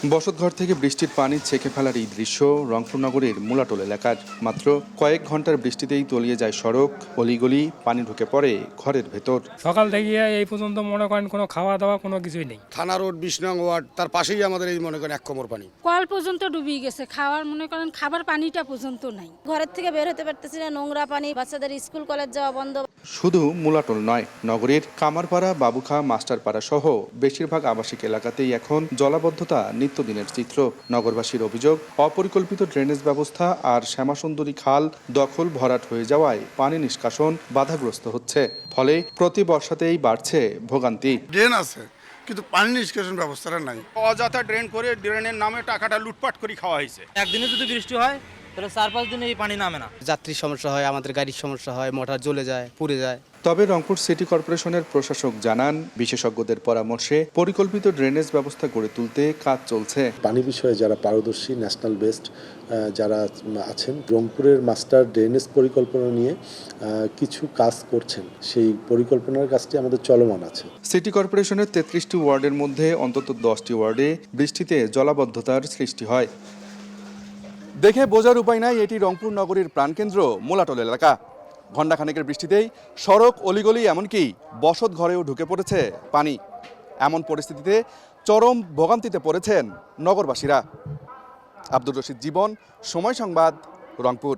বসতঘর থেকে বৃষ্টির পানি ছেঁকে ফেলার এই দৃশ্য রংপুর নগরের মুলাটোল এলাকার। মাত্র কয়েক ঘন্টার বৃষ্টিতেই তলিয়ে যায় সড়ক, অলিগলি, পানি ঢুকে পড়ে ঘরের ভেতর। সকাল থেকে এই পর্যন্ত মনে করেন কোনো খাওয়া দাওয়া কোনো কিছুই নেই। থানা রোড 20 নং ওয়ার্ড, তার পাশেই আমাদের এই মনে করেন এক কোমর পানি। কল পর্যন্ত ডুবিয়ে গেছে, খাওয়ার মনে করেন খাবার পানিটা পর্যন্ত নাই। ঘরের থেকে বের হতে পারতেছি না, নোংরা পানি, বাচ্চাদের স্কুল কলেজ যাওয়া বন্ধ। শুধু মুলাটোল নয়, নগরীর কামারপাড়া, বাবুখা, মাস্টারপাড়া সহ বেশিরভাগ আবাসিক এলাকাতেই এখন জলাবদ্ধতা নিত্যদিনের চিত্র। নগরবাসীর অভিযোগ, অপরিকল্পিত ড্রেনেজ ব্যবস্থা আর শ্যামাসুন্দরী খাল দখল ভরাট হয়ে যাওয়ায় পানি নিষ্কাশন বাধাগ্রস্ত হচ্ছে। ফলে প্রতি বর্ষাতেই বাড়ছে ভোগান্তি। ড্রেন আছে কিন্তু পানি নিষ্কাশন ব্যবস্থাটা নাই। অযথা ড্রেন করে ড্রেনের নামে টাকাটা লুটপাট করে খাওয়া হয়েছে। একদিনে যদি বৃষ্টি হয় তাহলে 4-5 দিনে এই পানি নামে না। যাত্রীর সমস্যা হয়, আমাদের গাড়ির সমস্যা হয়, মোটর জ্বলে যায়, পুড়ে যায়। তবে রংপুর সিটি কর্পোরেশনের প্রশাসক জানান, বিশেষজ্ঞদের পরামর্শে পরিকল্পিত ড্রেনেজ ব্যবস্থা গড়ে তুলতে কাজ চলছে। পানি বিষয়ে যারা পারদর্শী, ন্যাশনাল বেস্ট যারা আছেন, রংপুরের মাস্টার ড্রেনেজ পরিকল্পনা নিয়ে কিছু কাজ করছেন। সেই পরিকল্পনার কাজটি আমাদের চলমান আছে। সিটি কর্পোরেশনের 33টি ওয়ার্ডের মধ্যে অন্তত 10টি ওয়ার্ডে বৃষ্টিতে জলাবদ্ধতার সৃষ্টি হয়। দেখে বোঝার উপায় নাই, এটি রংপুর নগরীর প্রাণকেন্দ্র মুলাটোল এলাকা। ঘণ্টাখানেকের বৃষ্টিতেই সড়ক, অলিগলি, এমনকি বসত ঘরেও ঢুকে পড়েছে পানি। এমন পরিস্থিতিতে চরম ভোগান্তিতে পড়েছেন নগরবাসীরা। আব্দুর রশিদ জীবন, সময় সংবাদ, রংপুর।